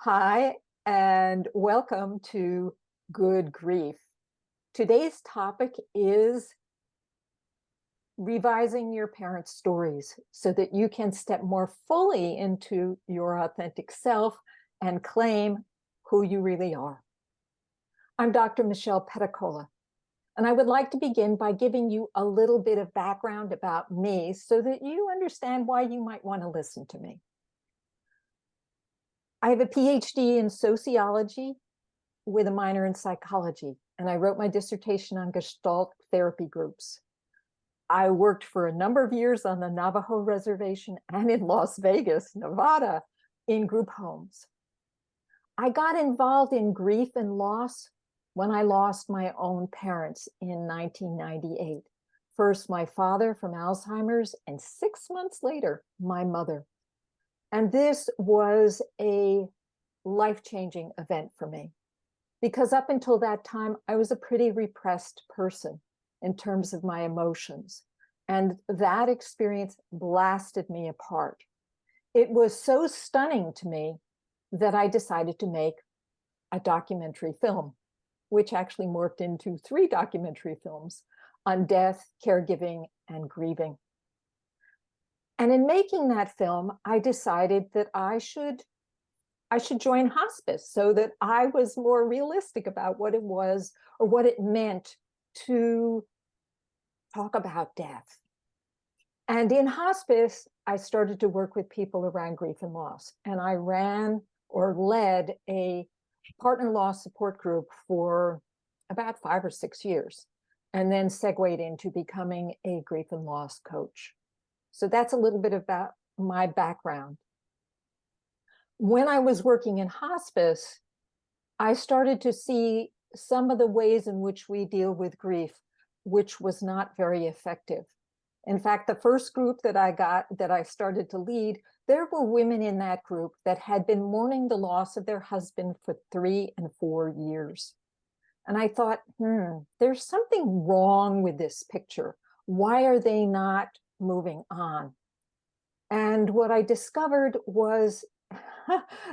Hi, and welcome to Good Grief. Today's topic is revising your parents' stories so that you can step more fully into your authentic self and claim who you really are. I'm Dr. Michelle Petacola, and I would like to begin by giving you a little bit of background about me so that you understand why you might want to listen to me. I have a PhD in sociology with a minor in psychology, and I wrote my dissertation on Gestalt therapy groups. I worked for a number of years on the Navajo reservation and in Las Vegas, Nevada, in group homes. I got involved in grief and loss when I lost my own parents in 1998. First, my father from Alzheimer's, and 6 months later, my mother. And this was a life-changing event for me, because up until that time, I was a pretty repressed person in terms of my emotions. And that experience blasted me apart. It was so stunning to me that I decided to make a documentary film, which actually morphed into 3 documentary films on death, caregiving, and grieving. And in making that film, I decided that I should join hospice so that I was more realistic about what it was or what it meant to talk about death. And in hospice, I started to work with people around grief and loss. And I ran or led a partner loss support group for about 5 or 6 years, and then segued into becoming a grief and loss coach. So that's a little bit about my background. When I was working in hospice, I started to see some of the ways in which we deal with grief, which was not very effective. In fact, the first group that I started to lead, there were women in that group that had been mourning the loss of their husband for 3 and 4 years. And I thought, there's something wrong with this picture. Why are they not moving on? And what I discovered was,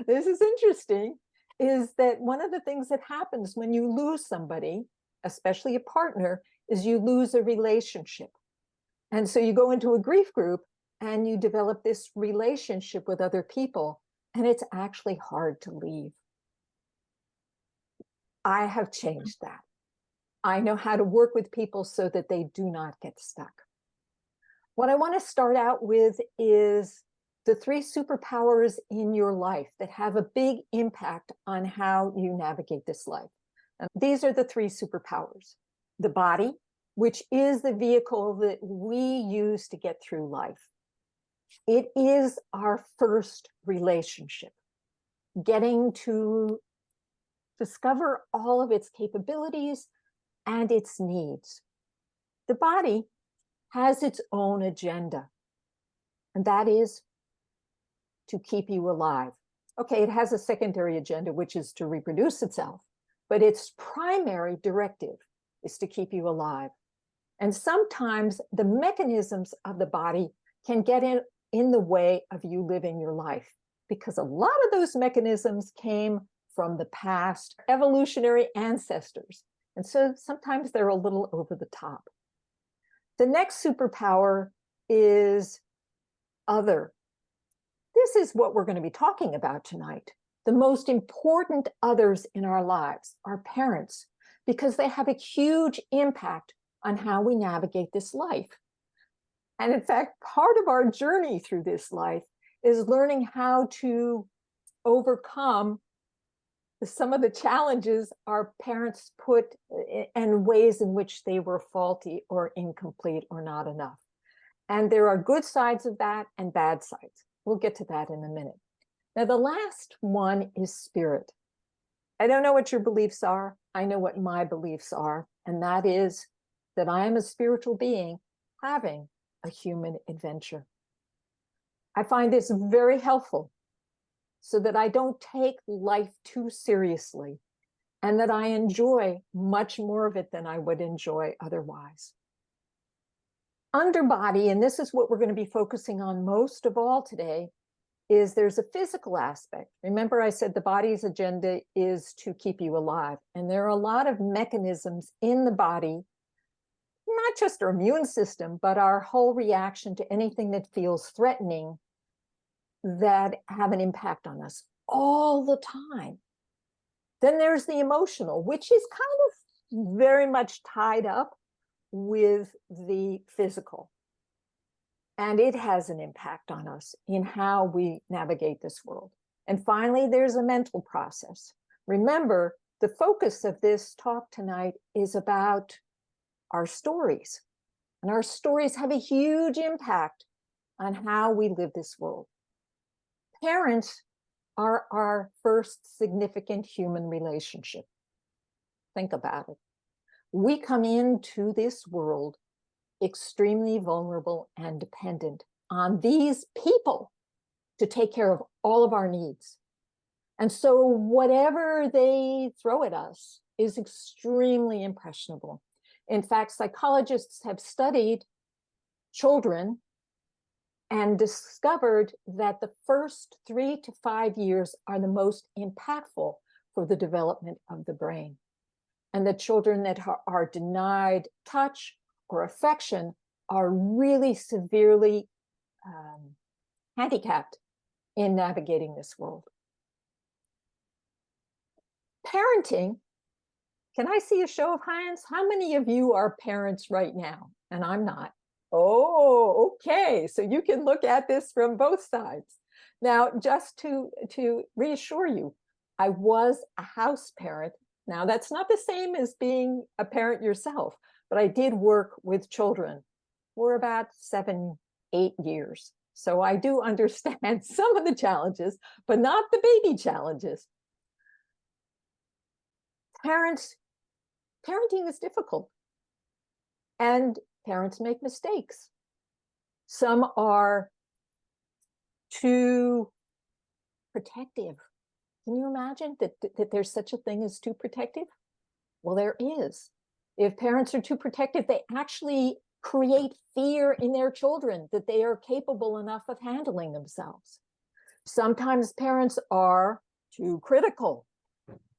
this is interesting, is that one of the things that happens when you lose somebody, especially a partner, is you lose a relationship. And so you go into a grief group and you develop this relationship with other people, and it's actually hard to leave. I have changed that. I know how to work with people so that they do not get stuck. What I want to start out with is the 3 superpowers in your life that have a big impact on how you navigate this life. And these are the 3 superpowers. The body, which is the vehicle that we use to get through life. It is our first relationship, getting to discover all of its capabilities and its needs. The body has its own agenda, and that is to keep you alive. Okay, it has a secondary agenda, which is to reproduce itself, but its primary directive is to keep you alive. And sometimes the mechanisms of the body can get in the way of you living your life, because a lot of those mechanisms came from the past evolutionary ancestors. And so sometimes they're a little over the top. The next superpower is other. This is what we're going to be talking about tonight. The most important others in our lives, our parents, because they have a huge impact on how we navigate this life. And in fact, part of our journey through this life is learning how to overcome some of the challenges our parents put and ways in which they were faulty or incomplete or not enough. And there are good sides of that and bad sides. We'll get to that in a minute. Now, the last one is spirit. I don't know what your beliefs are. I know what my beliefs are, and that is that I am a spiritual being having a human adventure. I find this very helpful so that I don't take life too seriously and that I enjoy much more of it than I would enjoy otherwise. Underbody, and this is what we're going to be focusing on most of all today, is there's a physical aspect. Remember, I said the body's agenda is to keep you alive. And there are a lot of mechanisms in the body, not just our immune system, but our whole reaction to anything that feels threatening, that have an impact on us all the time. Then there's the emotional, which is kind of very much tied up with the physical. And it has an impact on us in how we navigate this world. And finally, there's a mental process. Remember, the focus of this talk tonight is about our stories. And our stories have a huge impact on how we live this world. Parents are our first significant human relationship. Think about it. We come into this world extremely vulnerable and dependent on these people to take care of all of our needs. And so whatever they throw at us is extremely impressionable. In fact, psychologists have studied children and discovered that the first 3 to 5 years are the most impactful for the development of the brain. And the children that are denied touch or affection are really severely handicapped in navigating this world. Parenting, can I see a show of hands? How many of you are parents right now? And I'm not. Oh, okay. So you can look at this from both sides. Now, just to reassure you, I was a house parent. Now, that's not the same as being a parent yourself, but I did work with children for about 7, 8 years. So I do understand some of the challenges, but not the baby challenges. Parenting is difficult. And parents make mistakes. Some are too protective. Can you imagine that there's such a thing as too protective? Well, there is. If parents are too protective, they actually create fear in their children that they are capable enough of handling themselves. Sometimes parents are too critical.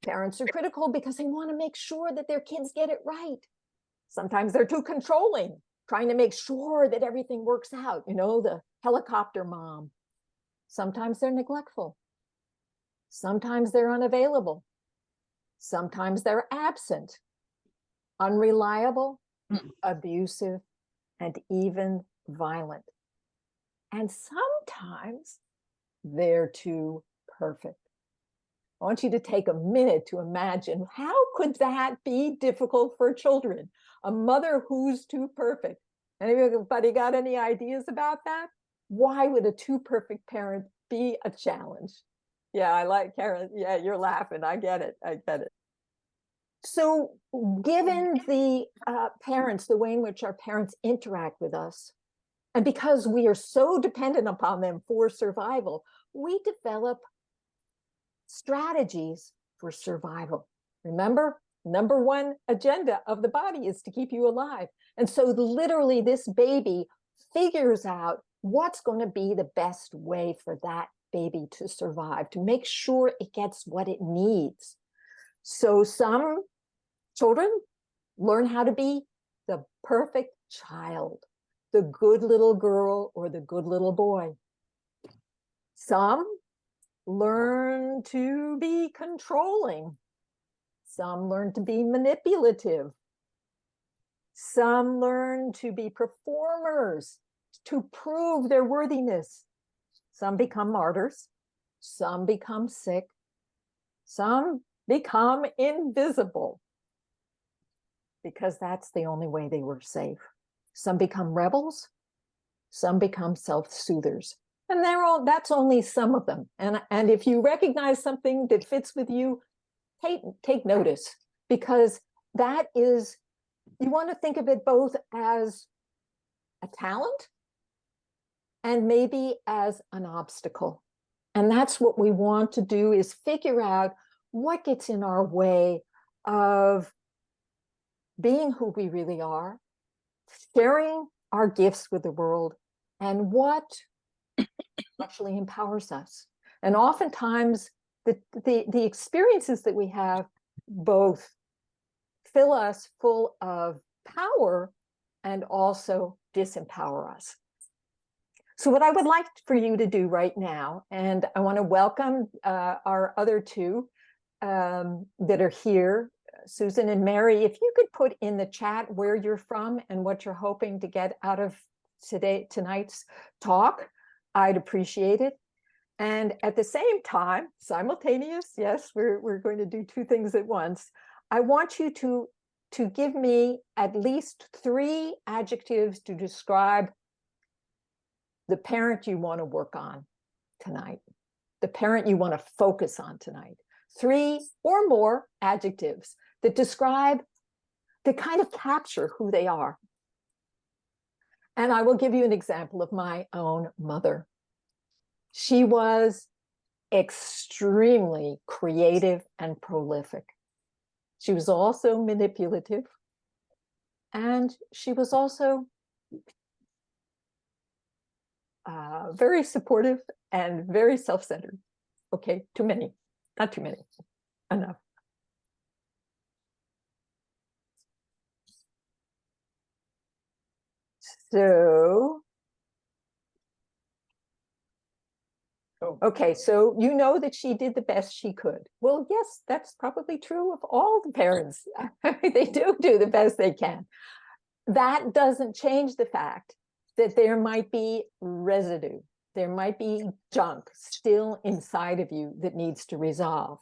Parents are critical because they want to make sure that their kids get it right. Sometimes they're too controlling, trying to make sure that everything works out, you know, the helicopter mom. Sometimes they're neglectful. Sometimes they're unavailable. Sometimes they're absent, unreliable, abusive, and even violent. And sometimes they're too perfect. I want you to take a minute to imagine, how could that be difficult for children? A mother who's too perfect. Anybody got any ideas about that? Why would a too perfect parent be a challenge? Yeah, I like Karen. Yeah, you're laughing. I get it. I get it. So given the parents, the way in which our parents interact with us, and because we are so dependent upon them for survival, we develop strategies for survival. Remember, number one agenda of the body is to keep you alive. And so literally this baby figures out what's going to be the best way for that baby to survive, to make sure it gets what it needs. So some children learn how to be the perfect child, the good little girl or the good little boy. Some learn to be controlling. Some learn to be manipulative. Some learn to be performers, to prove their worthiness. Some become martyrs. Some become sick. Some become invisible, because that's the only way they were safe. Some become rebels. Some become self-soothers. And that's only some of them. And if you recognize something that fits with you, take notice, because that is, you want to think of it both as a talent and maybe as an obstacle. And that's what we want to do, is figure out what gets in our way of being who we really are, sharing our gifts with the world, and what actually empowers us. And oftentimes the experiences that we have both fill us full of power and also disempower us. So what I would like for you to do right now, and I want to welcome our other two that are here, Susan and Mary, if you could put in the chat where you're from and what you're hoping to get out of tonight's talk, I'd appreciate it. And at the same time, simultaneous, yes, we're going to do two things at once. I want you to give me at least 3 adjectives to describe the parent you want to work on tonight, the parent you want to focus on tonight. 3 or more adjectives that describe, that kind of capture who they are. And I will give you an example of my own mother. She was extremely creative and prolific. She was also manipulative, and she was also very supportive and very self-centered. Okay, too many, not too many, enough. So, okay, so you know that she did the best she could. Well, yes, that's probably true of all the parents. They do the best they can. That doesn't change the fact that there might be residue. There might be junk still inside of you that needs to resolve.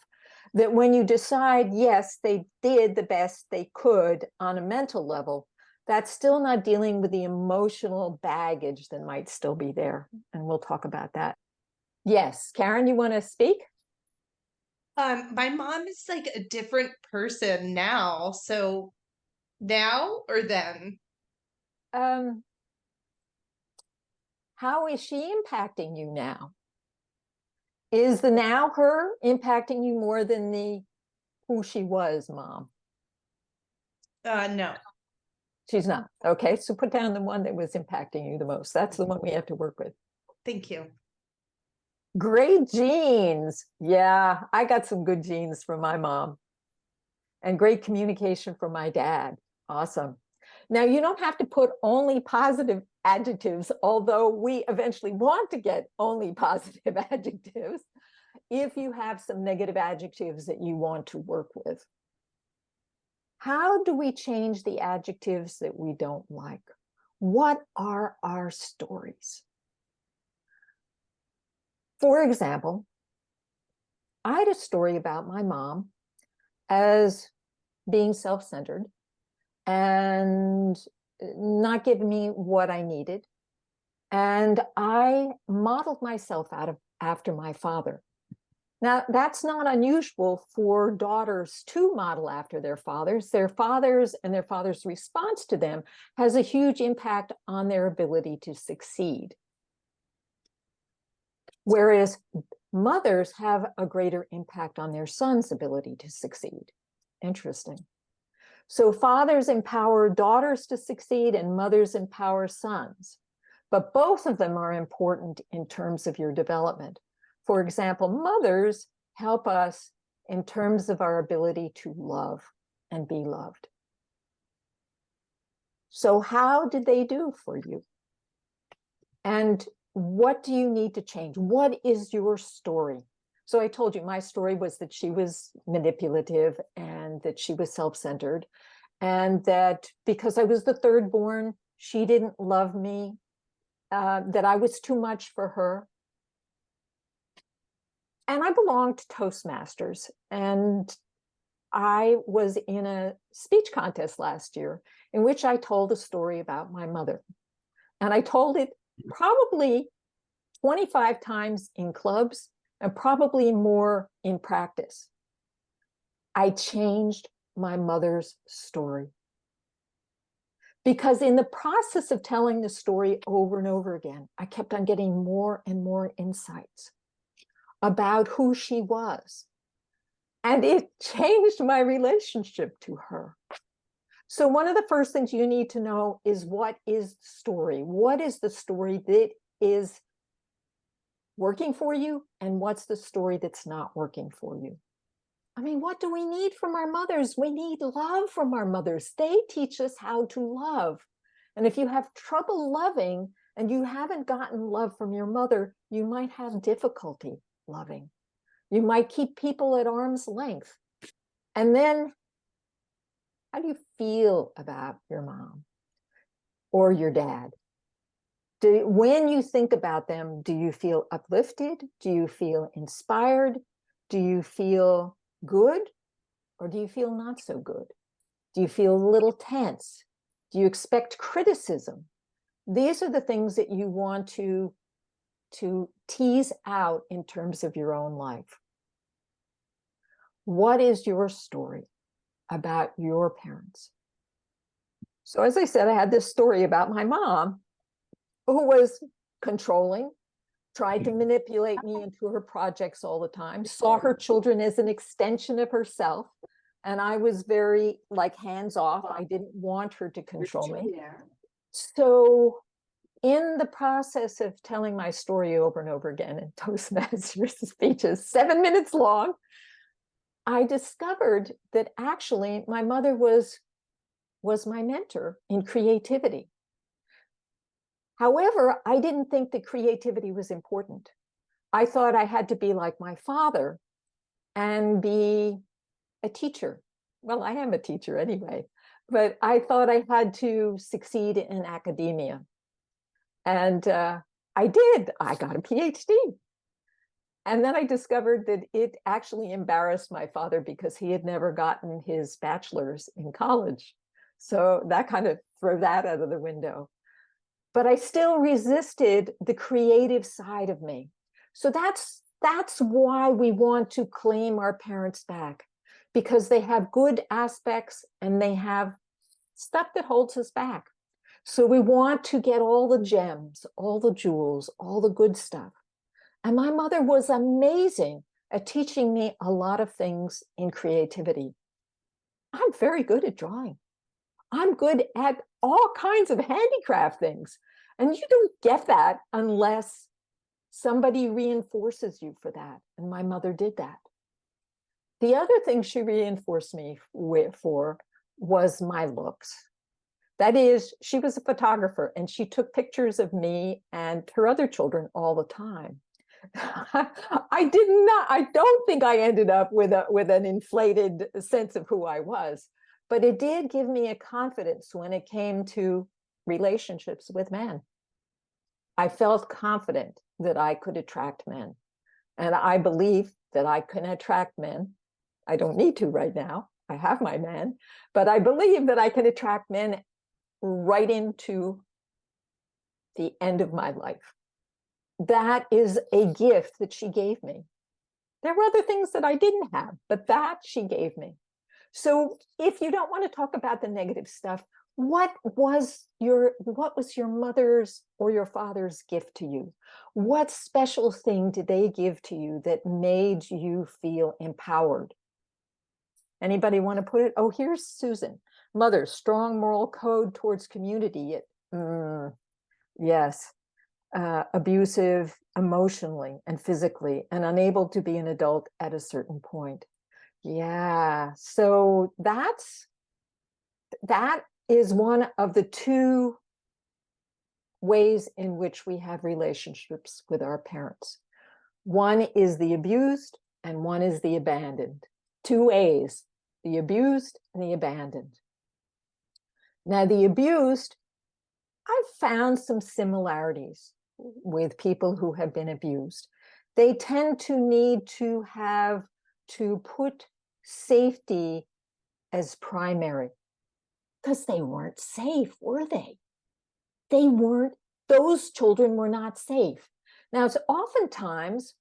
That when you decide, yes, they did the best they could on a mental level, that's still not dealing with the emotional baggage that might still be there. And we'll talk about that. Yes, Karen, you want to speak? My mom is like a different person now. So now or then? How is she impacting you now? Is the now her impacting you more than the who she was, mom? No. She's not. Okay, so put down the one that was impacting you the most. That's the one we have to work with. Thank you. Great genes. Yeah, I got some good genes from my mom. And great communication from my dad. Awesome. Now, you don't have to put only positive adjectives, although we eventually want to get only positive adjectives, if you have some negative adjectives that you want to work with. How do we change the adjectives that we don't like? What are our stories? For example, I had a story about my mom as being self-centered and not giving me what I needed. And I modeled myself after my father. Now, that's not unusual for daughters to model after their fathers. Their fathers and their father's response to them has a huge impact on their ability to succeed. Whereas mothers have a greater impact on their son's ability to succeed. Interesting. So fathers empower daughters to succeed and mothers empower sons. But both of them are important in terms of your development. For example, mothers help us in terms of our ability to love and be loved. So how did they do for you? And what do you need to change? What is your story? So I told you my story was that she was manipulative and that she was self-centered, and that because I was the third born, she didn't love me, that I was too much for her. And I belonged to Toastmasters, and I was in a speech contest last year in which I told a story about my mother. And I told it probably 25 times in clubs and probably more in practice. I changed my mother's story. Because in the process of telling the story over and over again, I kept on getting more and more insights about who she was. And it changed my relationship to her. So one of the first things you need to know is, what is the story? What is the story that is working for you and what's the story that's not working for you. I mean, what do we need from our mothers? We need love from our mothers. They teach us how to love. And if you have trouble loving and you haven't gotten love from your mother, you might have difficulty loving. You might keep people at arm's length. And then, how do you feel about your mom or your dad? When you think about them, do you feel uplifted? Do you feel inspired? Do you feel good? Or do you feel not so good? Do you feel a little tense? Do you expect criticism? These are the things that you want to tease out in terms of your own life. What is your story about your parents? So as I said, I had this story about my mom who was controlling, tried to manipulate me into her projects all the time, saw her children as an extension of herself. And I was very like hands off. I didn't want her to control me. So in the process of telling my story over and over again in Toastmasters speeches, 7 minutes long, I discovered that actually my mother was my mentor in creativity. However, I didn't think that creativity was important. I thought I had to be like my father and be a teacher. Well, I am a teacher anyway, but I thought I had to succeed in academia. And I did. I got a PhD. And then I discovered that it actually embarrassed my father because he had never gotten his bachelor's in college. So that kind of threw that out of the window. But I still resisted the creative side of me. So that's why we want to claim our parents back, because they have good aspects and they have stuff that holds us back. So we want to get all the gems, all the jewels, all the good stuff. And my mother was amazing at teaching me a lot of things in creativity. I'm very good at drawing. I'm good at all kinds of handicraft things. And you don't get that unless somebody reinforces you for that. And my mother did that. The other thing she reinforced me for was my looks. That is, she was a photographer and she took pictures of me and her other children all the time. I don't think I ended up with an inflated sense of who I was, but it did give me a confidence when it came to relationships with men. I felt confident that I could attract men. And I believe that I can attract men. I don't need to right now. I have my man, but I believe that I can attract men right into the end of my life. That is a gift that she gave me. There were other things that I didn't have, but that she gave me. So if you don't want to talk about the negative stuff, what was your mother's or your father's gift to you? What special thing did they give to you that made you feel empowered? Anybody want to put it? Oh, here's Susan. Mother, strong moral code towards community. Yes. Abusive emotionally and physically and unable to be an adult at a certain point. Yeah. So that is one of the two ways in which we have relationships with our parents. One is the abused and one is the abandoned. Two A's, the abused and the abandoned. Now, the abused, I've found some similarities with people who have been abused. They tend to need to have to put safety as primary because they weren't safe, were they? They weren't, those children were not safe. Now, it's oftentimes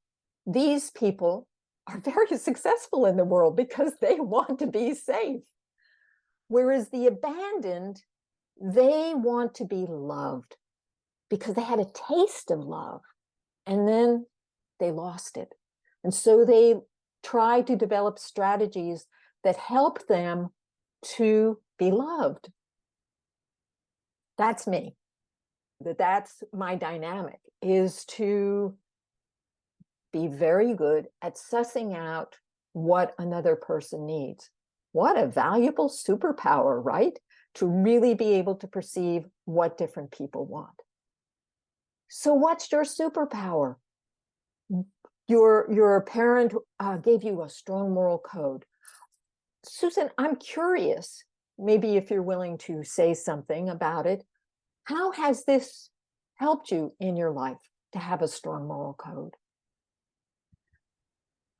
these people are very successful in the world because they want to be safe. Whereas the abandoned, they want to be loved because they had a taste of love and then they lost it. And so they try to develop strategies that help them to be loved. That's me. That's my dynamic, is to be very good at sussing out what another person needs. What a valuable superpower, right? To really be able to perceive what different people want. So what's your superpower? Your parent gave you a strong moral code. Susan, I'm curious, maybe if you're willing to say something about it, how has this helped you in your life to have a strong moral code?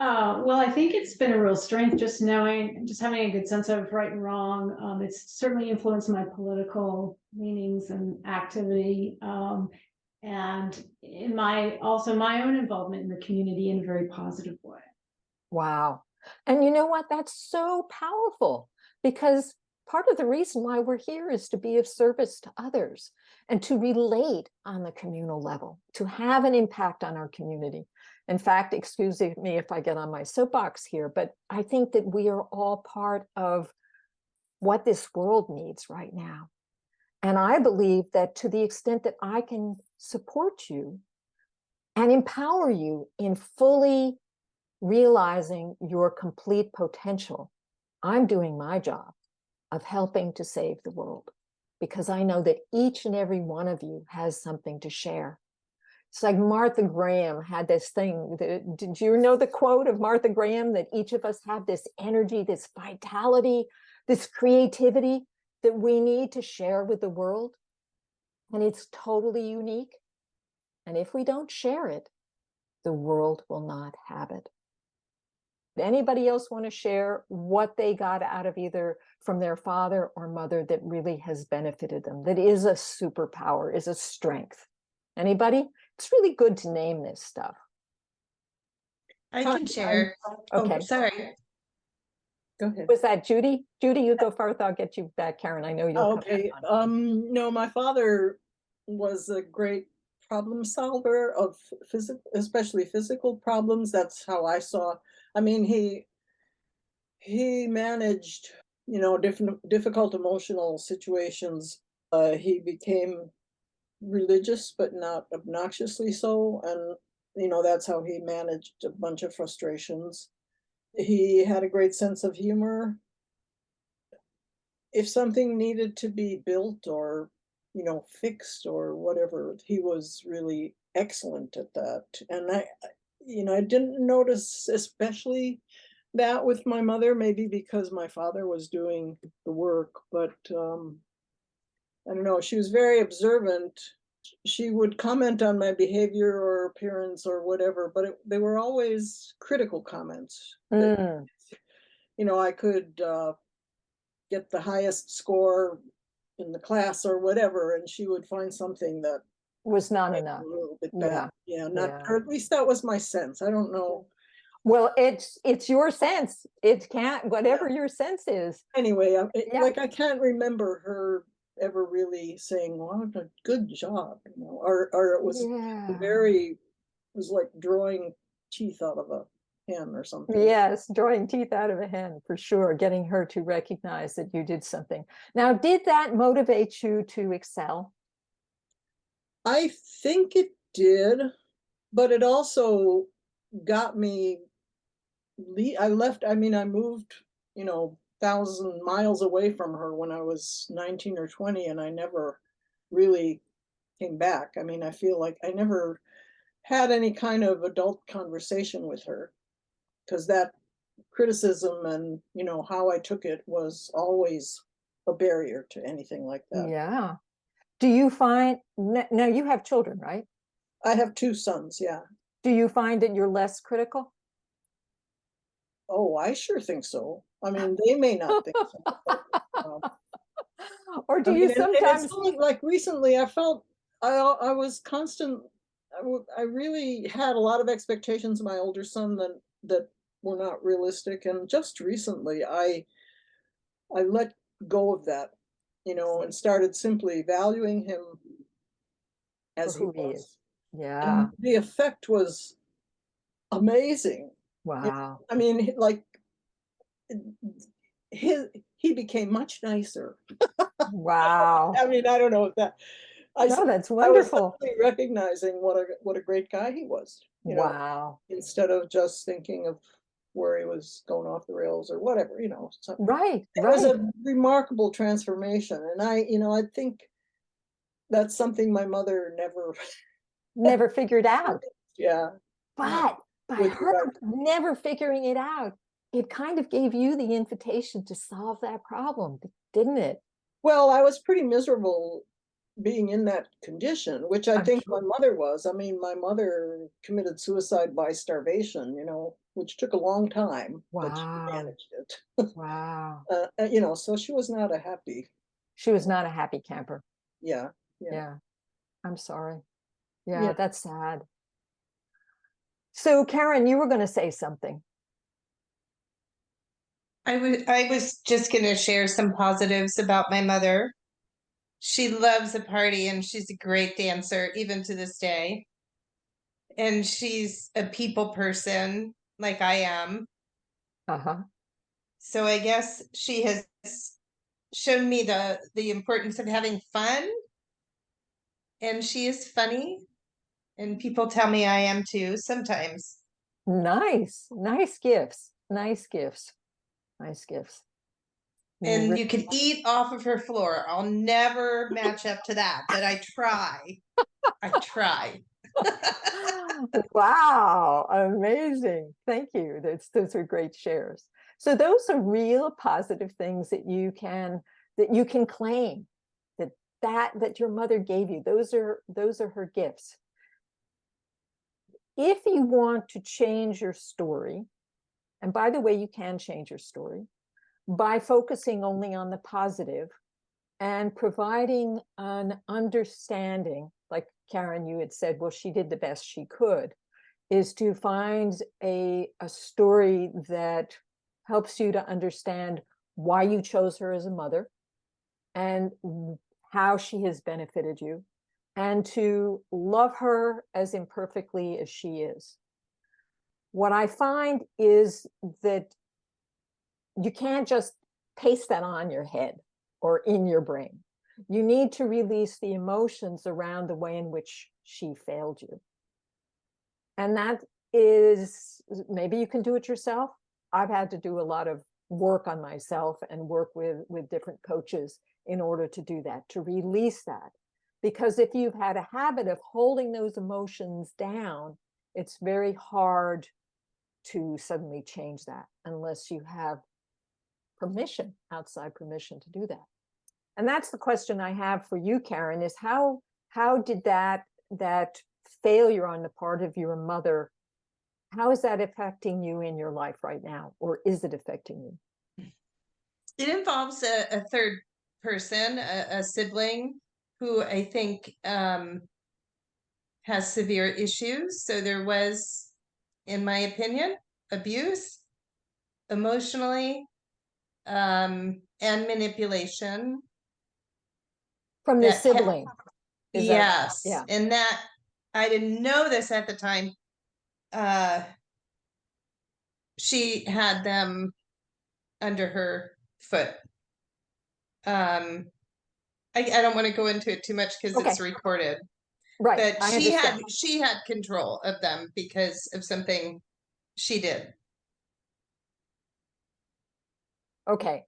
Well, I think it's been a real strength just knowing, just having a good sense of right and wrong. It's certainly influenced my political leanings and activity, and in also my own involvement in the community in a very positive way. Wow. And you know what? That's so powerful, because part of the reason why we're here is to be of service to others and to relate on the communal level, to have an impact on our community. In fact, excuse me if I get on my soapbox here, but I think that we are all part of what this world needs right now. And I believe that to the extent that I can support you and empower you in fully realizing your complete potential, I'm doing my job of helping to save the world, because I know that each and every one of you has something to share. It's like Martha Graham had this thing. Did you know the quote of Martha Graham that each of us have this energy, this vitality, this creativity that we need to share with the world? And it's totally unique. And if we don't share it, the world will not have it. Anybody else want to share what they got out of either from their father or mother that really has benefited them, that is a superpower, is a strength? Anybody? It's really good to name this stuff. I can share. Okay. Oh, sorry. Go ahead. Was that Judy? Judy, you go first. I'll get you back, Karen. I know you'll Okay. come back on. No, my father was a great problem solver of physical, especially physical problems. That's how I saw. I mean, he managed, difficult emotional situations. He became religious, but not obnoxiously so, and that's how he managed a bunch of frustrations. He had a great sense of humor. If something needed to be built or fixed or whatever, he was really excellent at that. And I didn't notice especially that with my mother, maybe because my father was doing the work, but I don't know, she was very observant. She would comment on my behavior or appearance or whatever, but they were always critical comments. I could get the highest score in the class or whatever, and she would find something that Was not enough. a little bit bad. Yeah. Or at least that was my sense. I don't know. Well, it's your sense. It can't, whatever your sense is. Anyway, Yeah. like I can't remember her ever really saying, "Well, a good job," or it was it was like drawing teeth out of a hen or something. Yes, drawing teeth out of a hen, for sure, getting her to recognize that you did something. Now, did that motivate you to excel? I think it did, but it also got me. I moved, 1,000 miles away from her when I was 19 or 20, and I never really came back. I mean, I feel like I never had any kind of adult conversation with her, because that criticism and, how I took it was always a barrier to anything like that. Yeah. Do you find, now you have children, right? I have 2 sons, yeah. Do you find that you're less critical? Oh, I sure think so. I mean, they may not think so. But, Or do I you mean, and sometimes? it's only like recently I felt I was constant. I really had a lot of expectations of my older son that were not realistic, and just recently I let go of that, and started simply valuing him For as he who he is. was. Yeah. And the effect was amazing. Wow. I mean, like he became much nicer. Wow. I mean, I don't know if that. No, that's I was wonderful. suddenly recognizing what a great guy he was. you know, Wow. instead of just thinking of where he was going off the rails or whatever, you know. So Right, it was right. a remarkable transformation. And I think that's something my mother never, Never figured out. yeah, yeah, But by with her regard. never figuring it out, it kind of gave you the invitation to solve that problem, didn't it? Well, I was pretty miserable being in that condition, which I I'm think sure. my mother was. I mean, my mother committed suicide by starvation, you know, which took a long time, but she Wow. managed it. Wow. You know, so she was not a happy, She was not a happy camper. yeah, yeah, Yeah. I'm sorry. yeah. Yeah, that's sad. So, Karen, you were going to say something. I was just gonna share some positives about my mother. She loves a party and she's a great dancer, even to this day. And she's a people person like I am. Uh-huh. So I guess she has shown me the importance of having fun. And she is funny. And people tell me I am too sometimes. Nice. Nice gifts. Nice gifts. Nice gifts. And you can eat off of her floor. I'll never match up to that, but I try. I try. Wow, amazing. Thank you. Those are great shares. So those are real positive things that you can claim that your mother gave you. Those are her gifts. If you want to change your story, and by the way, you can change your story by focusing only on the positive and providing an understanding, like Karen, you had said, well, she did the best she could, is to find a story that helps you to understand why you chose her as a mother and how she has benefited you, and to love her as imperfectly as she is. What I find is that you can't just paste that on your head or in your brain. You need to release the emotions around the way in which she failed you. And that is, maybe you can do it yourself. I've had to do a lot of work on myself and work with different coaches in order to do that, to release that. Because if you've had a habit of holding those emotions down, it's very hard to suddenly change that unless you have permission, outside permission to do that. And that's the question I have for you, Karen, is how did that failure on the part of your mother, how is that affecting you in your life right now? Or is it affecting you? It involves a third person, a sibling who I think has severe issues. So there was, in my opinion, abuse emotionally and manipulation. From the That sibling. yes. Yeah. And that I didn't know this at the time. She had them under her foot. I don't want to go into it too much because Okay. it's recorded. Right. But I understand. she had control of them because of something she did. Okay.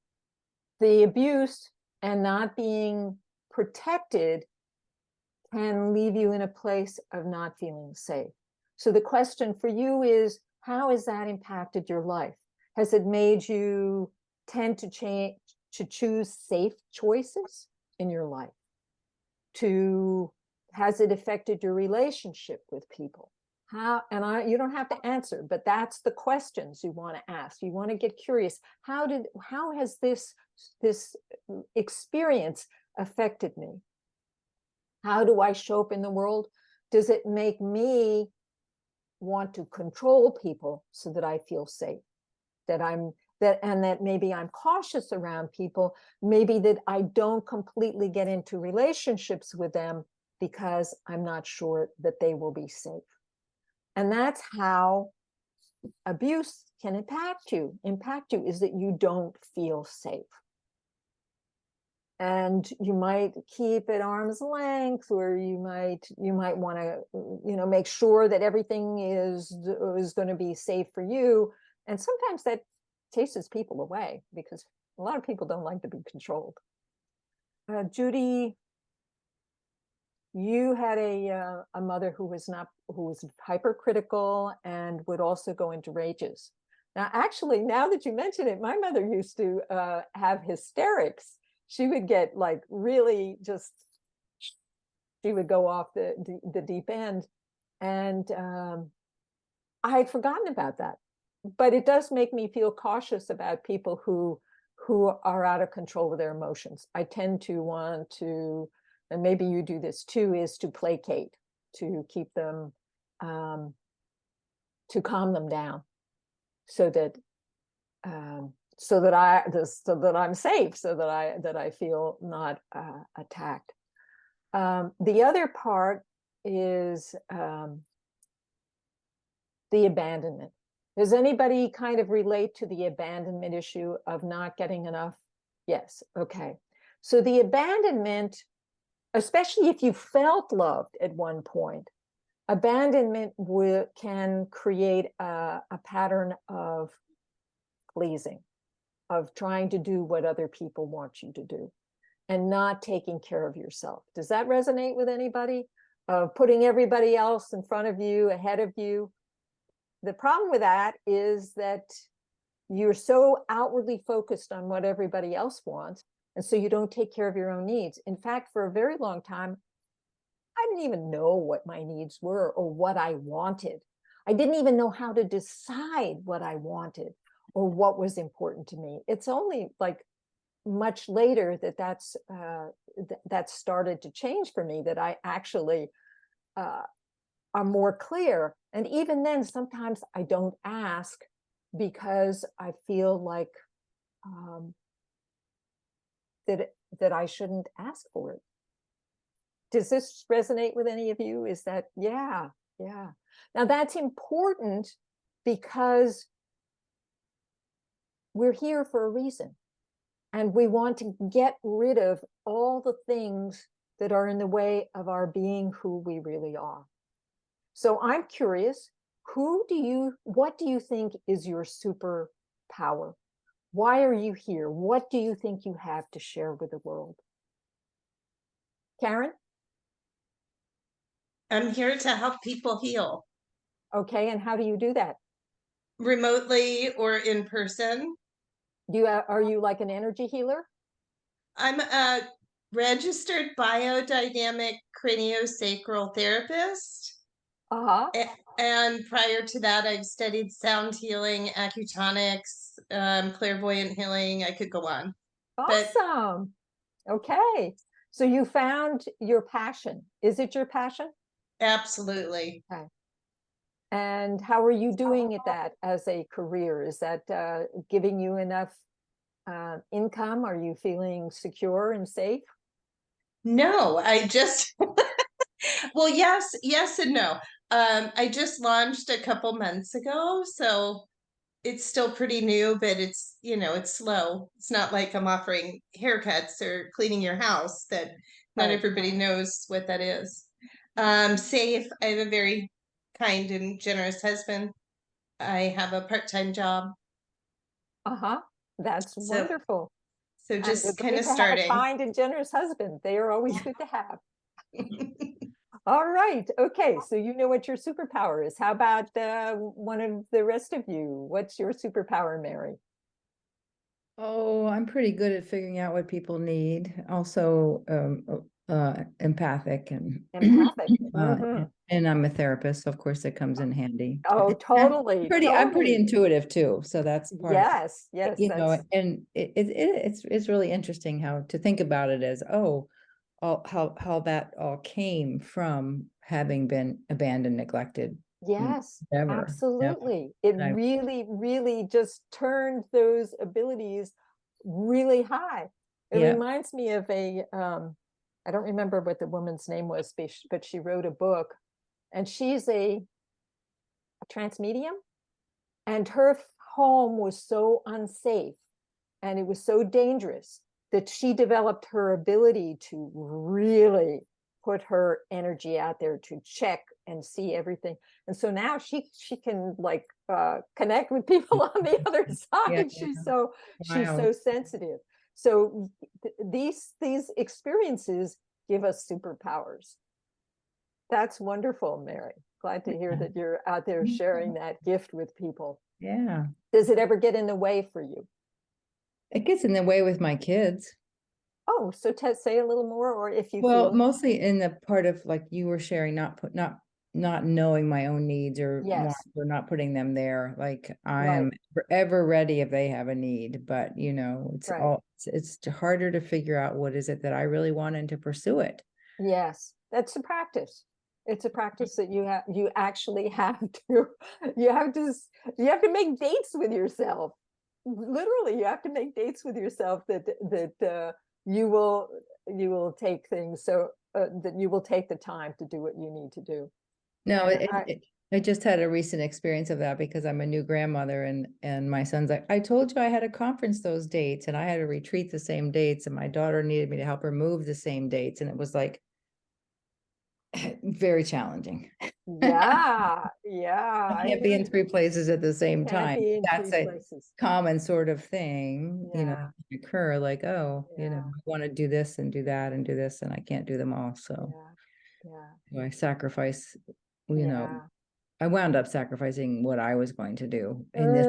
The abuse and not being protected can leave you in a place of not feeling safe. So the question for you is, how has that impacted your life? Has it made you tend to change, to choose safe choices in your life? Has it affected your relationship with people? How, and you don't have to answer, but that's the questions you want to ask. You want to get curious. How has this experience affected me? How do I show up in the world? Does it make me want to control people so that I feel safe? And that maybe I'm cautious around people, maybe that I don't completely get into relationships with them because I'm not sure that they will be safe. And that's how abuse can impact you, is that you don't feel safe. and you might keep at arm's length, or you might want to, make sure that everything is going to be safe for you. And sometimes that chases people away, because a lot of people don't like to be controlled. Judy, you had a mother who was hypercritical and would also go into rages. Now, actually, now that you mention it, my mother used to have hysterics. She would get like really just, she would go off the deep end. And I had forgotten about that. But it does make me feel cautious about people who are out of control with their emotions. I tend to want to, and maybe you do this too, is to placate, to keep them, to calm them down, so that I'm safe, so that I feel not attacked. The other part is the abandonment. Does anybody kind of relate to the abandonment issue of not getting enough? Yes. Okay. So the abandonment, especially if you felt loved at one point, abandonment can create a pattern of pleasing, of trying to do what other people want you to do, and not taking care of yourself. Does that resonate with anybody? Of putting everybody else in front of you, ahead of you. The problem with that is that you're so outwardly focused on what everybody else wants, and so you don't take care of your own needs. In fact, for a very long time, I didn't even know what my needs were or what I wanted. I didn't even know how to decide what I wanted or what was important to me. It's only like much later that started to change for me, that I actually are more clear. And even then, sometimes I don't ask because I feel like that I shouldn't ask for it. Does this resonate with any of you? Is that, yeah. Now that's important, because we're here for a reason. And we want to get rid of all the things that are in the way of our being who we really are. So I'm curious, what do you think is your superpower? Why are you here? What do you think you have to share with the world? Karen? I'm here to help people heal. Okay, and how do you do that? Remotely or in person. Are you like an energy healer? I'm a registered biodynamic craniosacral therapist. Uh-huh. And prior to that, I've studied sound healing, acutonics, clairvoyant healing. I could go on. Awesome. Okay. So you found your passion. Is it your passion? Absolutely. Okay. And how are you doing at that as a career? Is that giving you enough income? Are you feeling secure and safe? No, I just, well, yes and no. I just launched a couple months ago, so it's still pretty new, but it's, it's slow. It's not like I'm offering haircuts or cleaning your house, that not everybody knows what that is. Safe. I have a very kind and generous husband. I have a part-time job. Uh-huh. That's wonderful. So And just kind of great to have a starting. kind and generous husband. They are always good to have. All right. Okay. So you know what your superpower is. How about one of the rest of you? What's your superpower, Mary? Oh, I'm pretty good at figuring out what people need. Also, empathic and Empathic. Mhm. and I'm a therapist, so of course it comes in handy. Oh, totally. I'm pretty Totally. intuitive too, so that's part of it. Yes, And it's really interesting how to think about it as, how that all came from having been abandoned, neglected. yes, Never. absolutely. It I- really, really just turned those abilities really high. It Yeah. reminds me of I don't remember what the woman's name was, but she wrote a book, and she's a trance medium, and her home was so unsafe and it was so dangerous that she developed her ability to really put her energy out there to check and see everything. And so now she can like connect with people on the other Yeah, side. She's so Wow. sensitive. So these experiences give us superpowers. That's wonderful, Mary. Glad to hear that you're out there sharing that gift with people. Yeah. Does it ever get in the way for you? It gets in the way with my kids. Oh, so say a little more, or if you Well, feel. mostly in the part of like you were sharing, not knowing my own needs or Yes. wants or not putting them there. Like I Right. am ever ready if they have a need, but you know, it's Right. all it's harder to figure out what is it that I really want and to pursue it. Yes, that's a practice. It's a practice that you actually have to you have to you have to make dates with yourself. Literally, you have to make dates with yourself that you will take things so that you will take the time to do what you need to do. No, And I just had a recent experience of that because I'm a new grandmother and my son's like, I told you I had a conference those dates and I had a retreat the same dates and my daughter needed me to help her move the same dates. And it was like very challenging. yeah, I I can't be hear in you. 3 places at the same Can't time. be in That's 3 a places. common sort of thing, you know, Yeah. occur like, oh, you know, Yeah. I want to do this and do that and do this, and I can't do them all. So Yeah. do I sacrifice, you know, Yeah. I wound up sacrificing what I was going to do. And this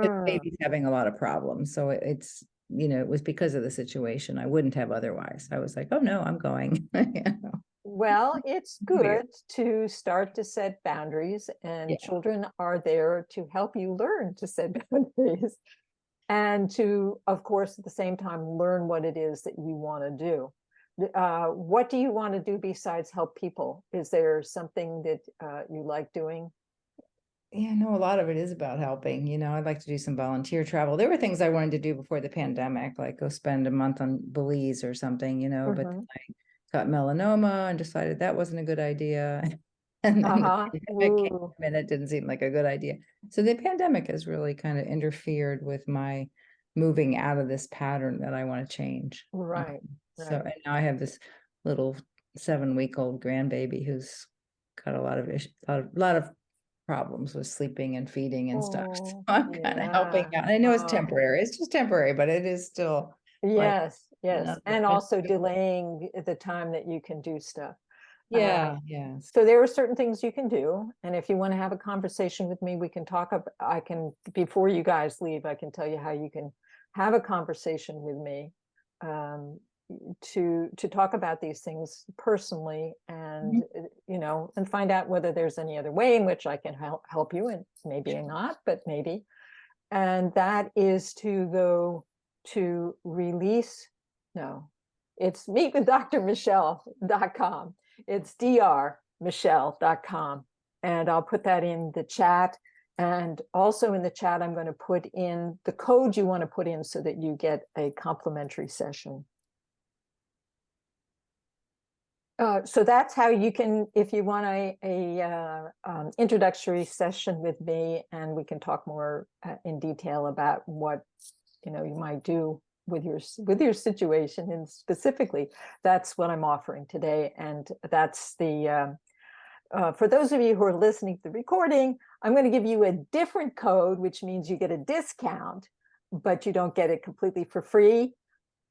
Mm. baby's having a lot of problems. So it's, you know, it was because of the situation. I wouldn't have otherwise. I was like, oh no, I'm going. You know? Well, it's Weird. good to start to set boundaries, and Yeah. children are there to help you learn to set boundaries and to, of course, at the same time, learn what it is that you want to do. What do you want to do besides help people? Is there something that you like doing? Yeah, no, a lot of it is about helping. You know, I'd like to do some volunteer travel. There were things I wanted to do before the pandemic, like go spend a month on Belize or something, you know, but Mhm. then I got melanoma and decided that wasn't a good idea. And then the Uh-huh. pandemic came Ooh. and it didn't seem like a good idea. So the pandemic has really kind of interfered with my moving out of this pattern that I want to change. Right. So Right. and now I have this little 7-week-old grandbaby who's got a lot of issues, lot of problems with sleeping and feeding and stuff. So Oh, I'm kind of helping yeah. out. I know it's Oh. temporary. It's just temporary, but it is still like, Yes, you yes. know, And also delaying the time that you can do stuff. Uh, yeah. so there are certain things you can do. And if you want to have a conversation with me, we can talk about, I can, before you guys leave, I can tell you how you can have a conversation with me um, to talk about these things personally and, you know, and find out whether there's any other way in which I can help you, and maybe not, but maybe. And that is to go to release, no, it's meetwithdrmichelle.com. It's drmichelle.com. And I'll put that in the chat. And also in the chat, I'm going to put in the code you want to put in so that you get a complimentary session. So that's how you can, if you want a introductory session with me, and we can talk more in detail about what you might do with your situation, and specifically, that's what I'm offering today. And that's the for those of you who are listening to the recording, I'm going to give you a different code, which means you get a discount, but you don't get it completely for free.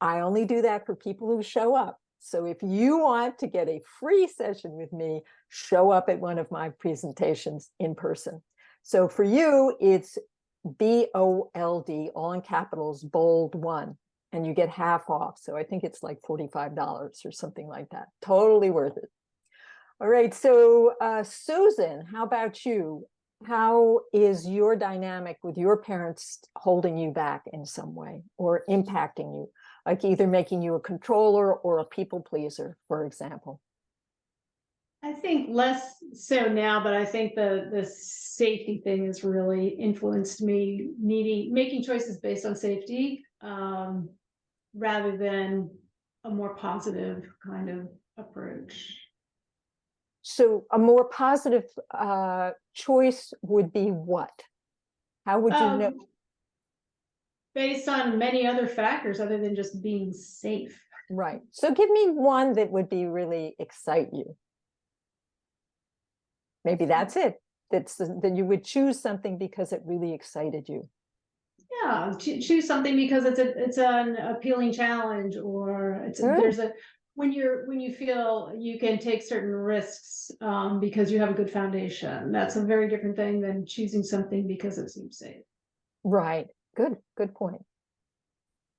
I only do that for people who show up. So if you want to get a free session with me, show up at one of my presentations in person. So for you, it's BOLD, all in capitals, bold 1, and you get half off. So I think it's like $45 or something like that. Totally worth it. All right. So Susan, how about you? How is your dynamic with your parents holding you back in some way or impacting you? Like either making you a controller or a people pleaser, for example. I think less so now, but I think the safety thing has really influenced me making choices based on safety, rather than a more positive kind of approach. So a more positive choice would be what? How would you know? based on many other factors other than just being safe. Right. So give me one that would be really excite you. Maybe that's it. That you would choose something because it really excited you. Yeah, choose something because it's an appealing challenge, or there's a when you feel you can take certain risks because you have a good foundation. That's a very different thing than choosing something because it seems safe. Right. Good point.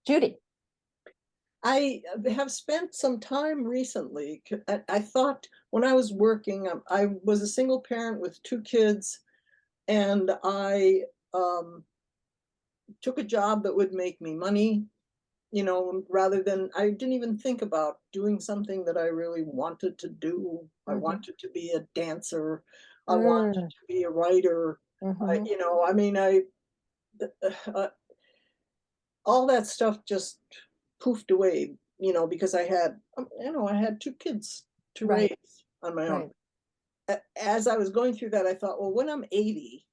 Judy. I have spent some time recently. I thought when I was working, I was a single parent with 2 kids, and I took a job that would make me money, rather than, I didn't even think about doing something that I really wanted to do. I Mhm. wanted to be a dancer. I wanted Mm. to be a writer. Mhm. I mean, uh, all that stuff just poofed away, because I had 2 kids to Right. raise on my own. Right. As I was going through that, I thought, well, when I'm 80,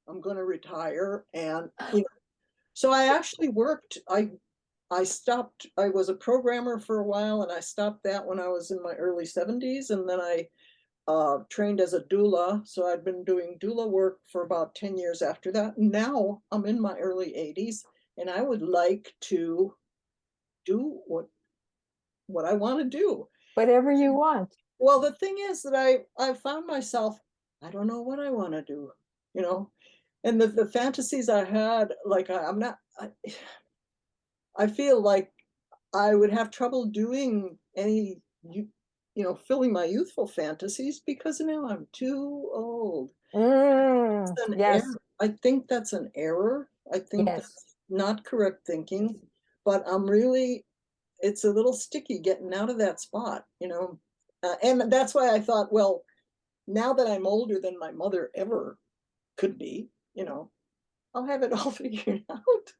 I'm going to retire. And, so I actually worked. I stopped. I was a programmer for a while, and I stopped that when I was in my early 70s. And then I trained as a doula. So I'd been doing doula work for about 10 years after that. Now I'm in my early 80s, and I would like to do what I want to do. Whatever you want. Well, the thing is that I found myself, I don't know what I want to do, you know, and the fantasies I had, like I'm not, I feel like I would have trouble doing any, filling my youthful fantasies because now I'm too old. Mm. It's an Yes. error. I think that's an error. I think Yes. that's not correct thinking, but it's a little sticky getting out of that spot, and that's why I thought, well, now that I'm older than my mother ever could be, I'll have it all figured out.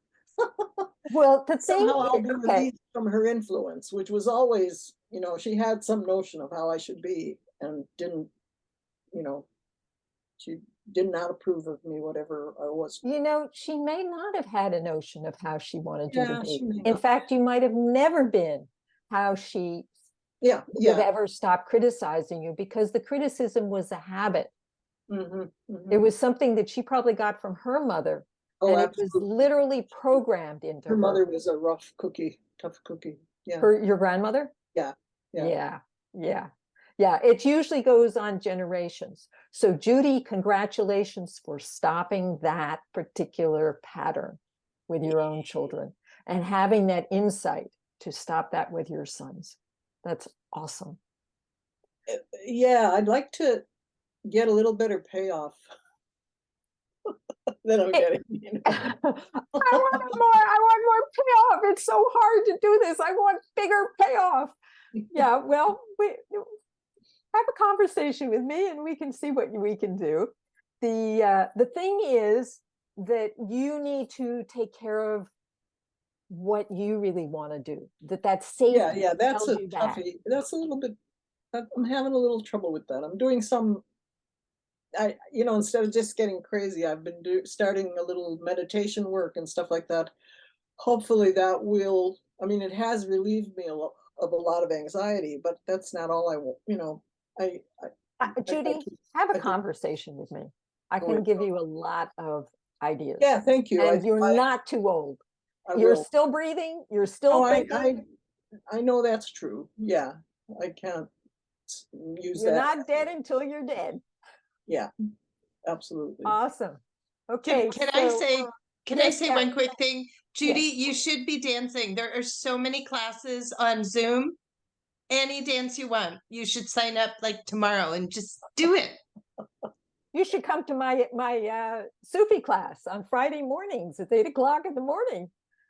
Well, the thing, Somehow I'll be okay. released from her influence, which was always, she had some notion of how I should be and you know, she did not approve of me, whatever I was. She may not have had a notion of how she wanted you to Yeah, be. she may In not. fact, you might have never been how she Yeah, would yeah. ever stop criticizing you, because the criticism was a habit. Mm-hmm. It was something that she probably got from her mother, Oh, and it was absolutely. literally programmed into Her her. mother was a rough cookie, tough cookie. Yeah, Your grandmother? yeah, yeah. Yeah, yeah, yeah. It usually goes on generations. So Judy, congratulations for stopping that particular pattern with your own children and having that insight to stop that with your sons. That's awesome. Yeah, I'd like to get a little better payoff than I'm getting. I want more payoff. It's so hard to do this. I want bigger payoff. Yeah, well, we have a conversation with me and we can see what we can do. The thing is that you need to take care of what you really want to do. That's safety Yeah, that's tells a you that. toughie. That's a little bit, I'm having a little trouble with that. I'm doing instead of just getting crazy, I've been starting a little meditation work and stuff like that. Hopefully that will, I mean, it has relieved me of a lot of anxiety, but that's not all I want, I Judy, keep- have a I keep conversation with me. I going. can give you a lot of ideas. Yeah, thank you. And you're not too old. I You're will. still breathing. You're Oh, still thinking. I know that's true. Yeah, I can't use You're that. not dead until you're dead. Yeah, absolutely. Awesome. Okay, Can I so say, can I yes, say Karen. one quick thing? Judy, Yes. you should be dancing. There are so many classes on Zoom. Any dance you want. You should sign up like tomorrow and just do it. You should come to my Sufi class on Friday mornings at 8 o'clock in the morning.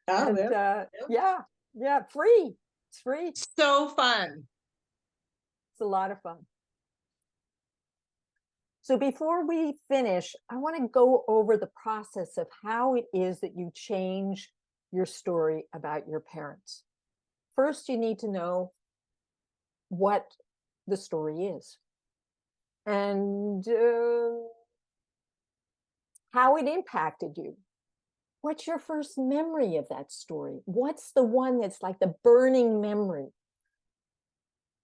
Ah, And yeah. yeah, free. It's free. So fun. It's a lot of fun. So before we finish, I want to go over the process of how it is that you change your story about your parents. First, you need to know what the story is and how it impacted you. What's your first memory of that story? What's the one that's like the burning memory?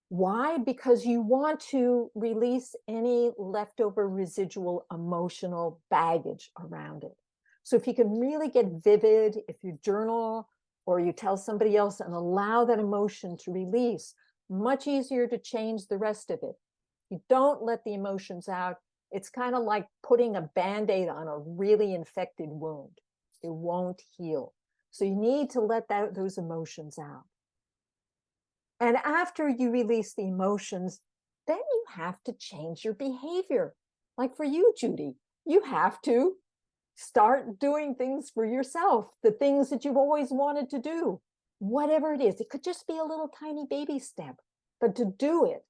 Why? Because you want to release any leftover residual emotional baggage around it. So if you can really get vivid, if you journal or you tell somebody else and allow that emotion to release, much easier to change the rest of it. You don't let the emotions out. It's kind of like putting a Band-Aid on a really infected wound. It won't heal. So you need to let those emotions out. And after you release the emotions, then you have to change your behavior. Like for you, Judy, you have to start doing things for yourself, the things that you've always wanted to do, whatever it is. It could just be a little tiny baby step, but to do it.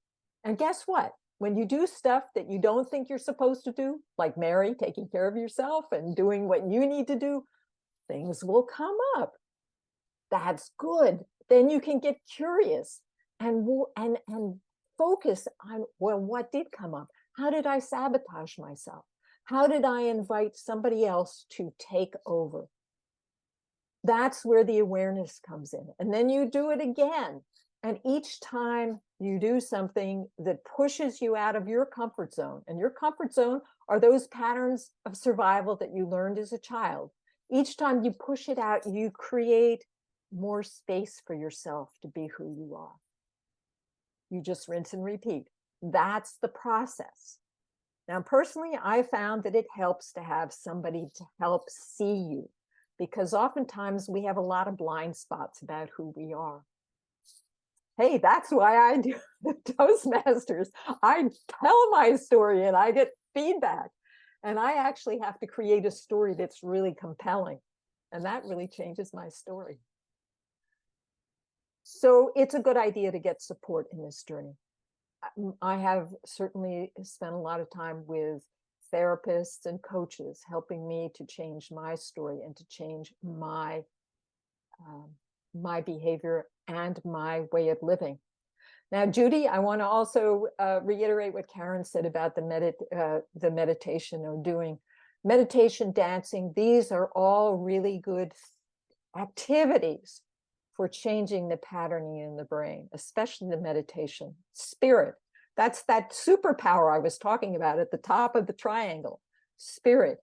And guess what? When you do stuff that you don't think you're supposed to do, like Mary, taking care of yourself and doing what you need to do, things will come up. That's good. Then you can get curious and focus on, well, what did come up? How did I sabotage myself? How did I invite somebody else to take over? That's where the awareness comes in. And then you do it again. And each time you do something that pushes you out of your comfort zone, and your comfort zone are those patterns of survival that you learned as a child. Each time you push it out, you create more space for yourself to be who you are. You just rinse and repeat. That's the process. Now, personally, I found that it helps to have somebody to help see you, because oftentimes we have a lot of blind spots about who we are. Hey, that's why I do the Toastmasters. I tell my story and I get feedback. And I actually have to create a story that's really compelling. And that really changes my story. So it's a good idea to get support in this journey. I have certainly spent a lot of time with therapists and coaches helping me to change my story and to change my behavior and my way of living. Now, Judy, I want to also reiterate what Karen said about the meditation or doing meditation, dancing. These are all really good activities for changing the patterning in the brain, especially the meditation. Spirit, that's that superpower I was talking about at the top of the triangle. Spirit.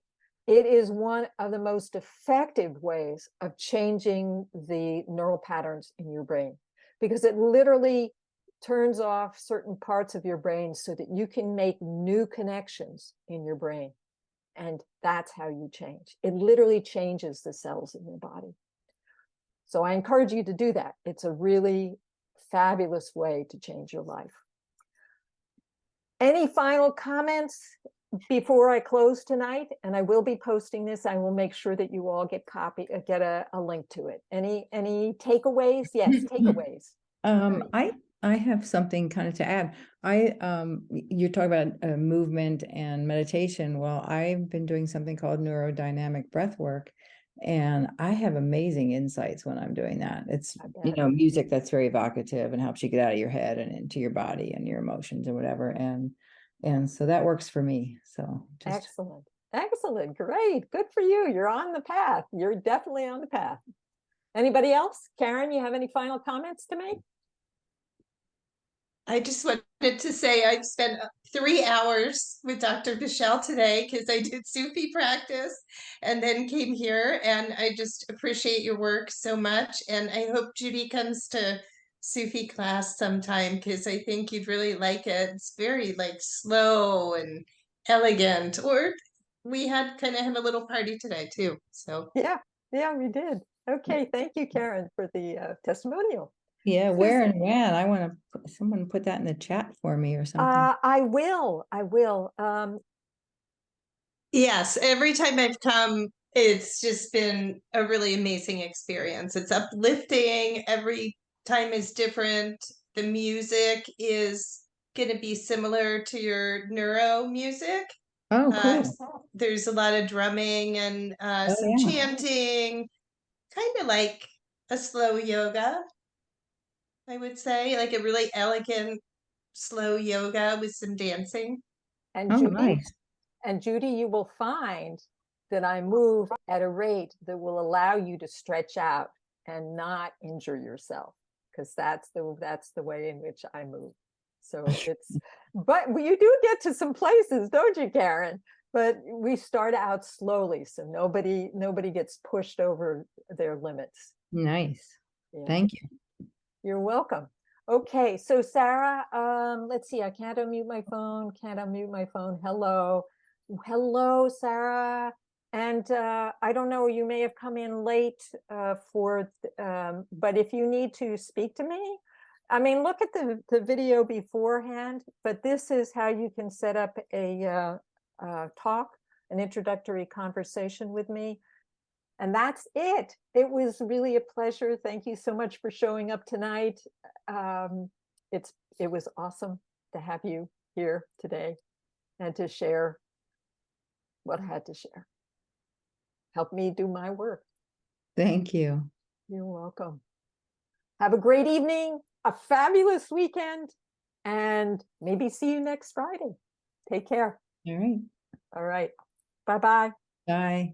It is one of the most effective ways of changing the neural patterns in your brain, because it literally turns off certain parts of your brain so that you can make new connections in your brain. And that's how you change. It literally changes the cells in your body. So I encourage you to do that. It's a really fabulous way to change your life. Any final comments before I close tonight? And I will be posting this. I will make sure that you all get a link to it. Any takeaways? Yes, takeaways. I have something kind of to add. You're talking about movement and meditation. Well, I've been doing something called neurodynamic breath work, and I have amazing insights when I'm doing that. It's, music that's very evocative and helps you get out of your head and into your body and your emotions and whatever. And so that works for me. So Excellent. Great. Good for you. You're on the path. You're definitely on the path. Anybody else? Karen, you have any final comments to make? I just wanted to say I spent 3 hours with Dr. Michelle today because I did Sufi practice and then came here, and I just appreciate your work so much. And I hope Judy comes to Sufi class sometime because I think you'd really like it. It's very like slow and elegant. Or we had kind of have a little party today too. So yeah, we did. Okay, thank you, Karen, for the testimonial. Yeah, where and when? I want to someone put that in the chat for me or something. I will. yes, every time I've come, it's just been a really amazing experience. It's uplifting. Every time is different. The music is going to be similar to your neuro music. Oh, cool. There's a lot of drumming and some chanting, kind of like a slow yoga, I would say, like a really elegant slow yoga with some dancing. And Oh, Judy, nice. And Judy, you will find that I move at a rate that will allow you to stretch out and not injure yourself, because that's the way in which I move. So it's, but you do get to some places, don't you, Karen? But we start out slowly, so nobody gets pushed over their limits. Nice. Yeah. Thank you. You're welcome. Okay, so Sarah, let's see, I can't unmute my phone, Hello. Hello, Sarah. And I don't know, you may have come in late but if you need to speak to me, I mean, look at the video beforehand, but this is how you can set up a talk, an introductory conversation with me. And that's it. It was really a pleasure. Thank you so much for showing up tonight. It was awesome to have you here today and to share what I had to share. Help me do my work. Thank you. You're welcome. Have a great evening, a fabulous weekend, and maybe see you next Friday. Take care. All right. All right. Bye-bye. Bye.